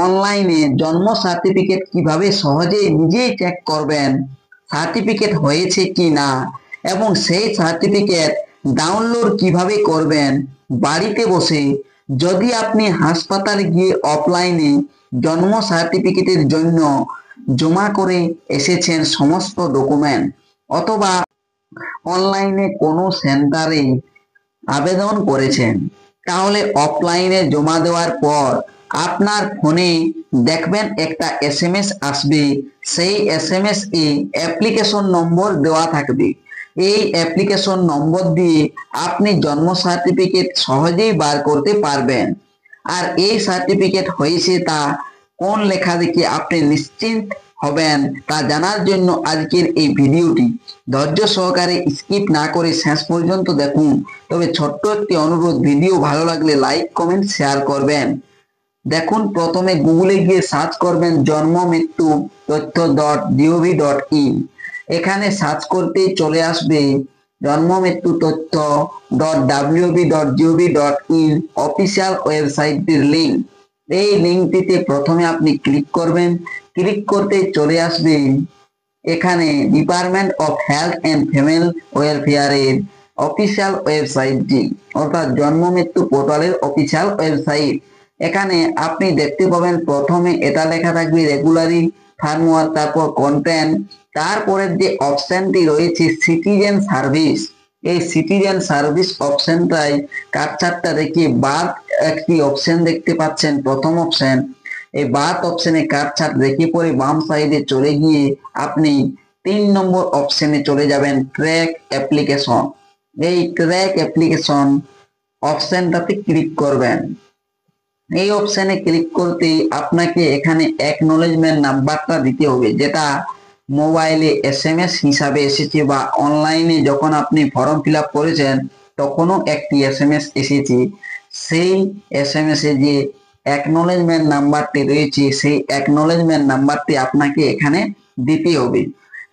অনলাইনে জন্ম সার্টিফিকেট কিভাবে সহজে নিজেই চেক করবেন সার্টিফিকেট হয়েছে কি না, এবং সেই সার্টিফিকেট ডাউনলোড কিভাবে করবেন বাড়িতে বসে। যদি আপনি হাসপাতালে গিয়ে অফলাইনে জন্ম সার্টিফিকেটের জন্য জমা করে এসেছেন সমস্ত ডকুমেন্ট, অথবা অনলাইনে কোনো সেন্টারে আবেদন করেছেন, তাহলে অফলাইনে জমা দেওয়ার পর আপনার ফোনে দেখবেন একটা এসএমএস আসবে। সেই এসএমএস এ অ্যাপ্লিকেশন নম্বর দেওয়া থাকবে। এই অ্যাপ্লিকেশন নম্বর দিয়ে আপনি জন্ম সার্টিফিকেট সহজেই বার করতে পারবেন। আর এই সার্টিফিকেট হয়েছে তা কোন লেখা দেখে আপনি নিশ্চিন্ত হবেন তা জানার জন্য আজকের এই ভিডিওটি ধৈর্য সহকারে স্কিপ না করে শেষ পর্যন্ত দেখুন। তবে ছোট্ট একটি অনুরোধ, ভিডিও ভালো লাগলে লাইক কমেন্ট শেয়ার করবেন। দেখুন, প্রথমে গুগলে গিয়ে সার্চ করবেন জন্ম মৃত্যু তথ্য .gov.in। এখানে সার্চ করতেই চলে আসবে জন্ম মৃত্যু তথ্য .wb.gov.in অফিসিয়াল ওয়েবসাইটটির লিঙ্ক। এই লিঙ্কটিতে প্রথমে আপনি ক্লিক করবেন। ক্লিক করতে চলে আসবে এখানে department of health and family ওয়েলফেয়ারের অফিসিয়াল ওয়েবসাইটটি, অর্থাৎ জন্ম মৃত্যু পোর্টালের অফিসিয়াল ওয়েবসাইট। এখানে আপনি দেখতে পাবেন প্রথমে এটা লেখা থাকবে রেগুলারি ফার্মওয়ার্ক, তারপর কন্টেন্ট, তারপরের যে অপশনটি রয়েছে সিটিজেন সার্ভিস। এই সিটিজেন সার্ভিস অপশনটাই কাটছাটটা রেখে বার্থ একটি অপশন দেখতে পাচ্ছেন, প্রথম অপশন। এই বার্থ অপশনে কাটছাট রেখে পরে বাম সাইডে চলে গিয়ে আপনি 3 নম্বর অপশনে চলে যাবেন ট্র্যাক অ্যাপ্লিকেশন। এই ট্র্যাক অ্যাপ্লিকেশন অপশনটাতে ক্লিক করবেন। এই অপশনে ক্লিক করতে আপনাকে এখানে অ্যাকনোলেজমেন্ট নাম্বারটা দিতে হবে, যেটা মোবাইলে এসএমএস হিসাবে এসেছে, বা অনলাইনে যখন আপনি ফর্ম ফিল আপ করেছেন তখনও একটি এসএমএস এসেছে। সেই এসএমএস এ যে অ্যাকনোলেজমেন্ট নাম্বারটি রয়েছে, সেই অ্যাকনোলেজমেন্ট নাম্বারটি আপনাকে এখানে দিতে হবে।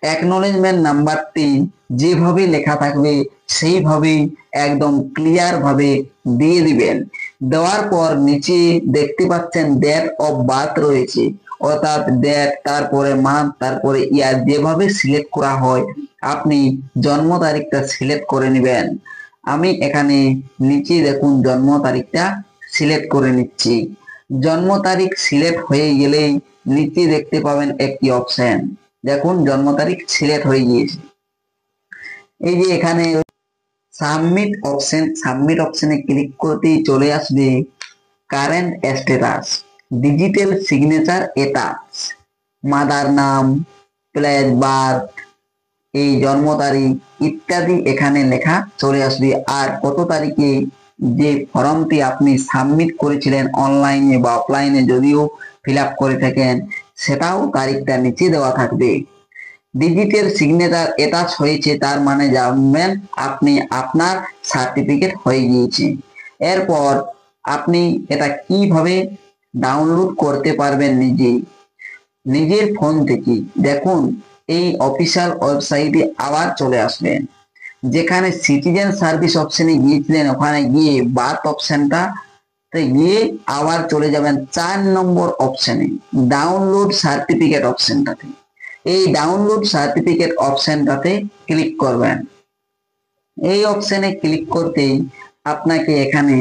অ্যাকনোলেজমেন্ট নাম্বারটি যেভাবে লেখা থাকবে সেইভাবেই একদম ক্লিয়ার ভাবে দিয়ে দিবেন। দেওয়ার পর নিচে দেখতে পাচ্ছেন ডেট অফ বার্থ রয়েছে, অর্থাৎ ডেট, তারপরে মান্থ, তারপরে ইয়ার, যেভাবে সিলেক্ট করা হয় আপনি জন্ম তারিখটা সিলেক্ট করে নেবেন। আমি এখানে নিচে দেখুন জন্ম তারিখটা সিলেক্ট করে নিচ্ছি। জন্ম তারিখ সিলেক্ট হয়ে গেলেই নিচে দেখতে পাবেন একটি অপশন, দেখুন জন্ম তারিখ সিলেক্ট হয়ে গিয়েছে। এই যে এখানে সাবমিট অপশন, সাবমিট অপশনে ক্লিক করতেই চলে আসবে current status, digital signature attach, mother নাম, প্লেস বার্থ, এই জন্ম তারিখ ইত্যাদি এখানে লেখা চলে আসবে। আর কত তারিখে যে ফর্মটি আপনি সাবমিট করেছিলেন অনলাইনে বা অফলাইনে যদিও ফিল আপ করে থাকেন, সেটাও তারিখটা নিচে দেওয়া থাকবে। ডিজিটাল সিগনেচার অ্যাটাচ হয়েছে, তার মানে জানবেন আপনি আপনার সার্টিফিকেট হয়ে গিয়েছে। এরপর আপনি এটা কিভাবে ডাউনলোড করতে পারবেন নিজের ফোন থেকে, দেখুন এই অফিসিয়াল ওয়েবসাইটে আবার চলে আসবেন। যেখানে সিটিজেন সার্ভিস অপশনে গিয়েছিলেন ওখানে গিয়ে বার্থ অপশনটা গিয়ে আবার চলে যাবেন 4 নম্বর অপশনে ডাউনলোড সার্টিফিকেট অপশনটাতে। এই ডাউনলোড সার্টিফিকেট অপশনটাতে ক্লিক করবেন। এই অপশনে ক্লিক করতেই আপনাকে এখানে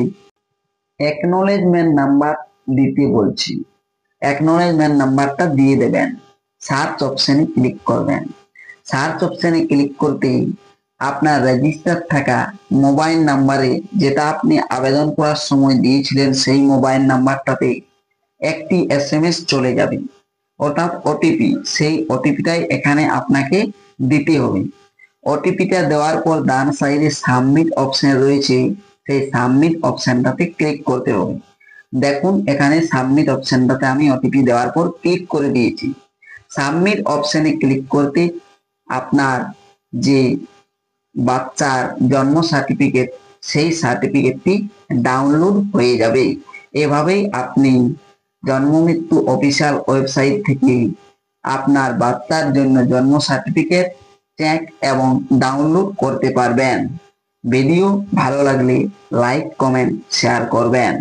অ্যাকনোলেজমেন্ট নাম্বার দিতে বলছি, অ্যাকনোলেজমেন্ট নাম্বারটা দিয়ে দেবেন। সার্চ অপশনে ক্লিক করবেন। সার্চ অপশনে ক্লিক করতেই আপনার রেজিস্টার থাকা মোবাইল নাম্বারে, যেটা আপনি আবেদন করার সময় দিয়েছিলেন, সেই মোবাইল নাম্বারটাতে একটি এসএমএস চলে যাবে, অর্থাৎ ওটিপি। সেই ওটিপিটাই এখানে আপনাকে দিতে হবে। ওটিপিটা দেওয়ার পর ডান সাইডে সাবমিট অপশন রয়েছে, সেই সাবমিট অপশনটাতে ক্লিক করতে হবে। দেখুন এখানে সাবমিট অপশনটাতে আমি ওটিপি দেওয়ার পর ক্লিক করে দিয়েছি। সাবমিট অপশনে ক্লিক করতে আপনার যে বাচ্চার জন্ম সার্টিফিকেট, সেই সার্টিফিকেটটি ডাউনলোড হয়ে যাবে। এভাবেই আপনি জন্ম মৃত্যু অফিসিয়াল ওয়েবসাইট থেকে আপনার বাচ্চার জন্য জন্ম সার্টিফিকেট চেক এবং ডাউনলোড করতে পারবেন। ভিডিও ভালো লাগলে লাইক কমেন্ট শেয়ার করবেন।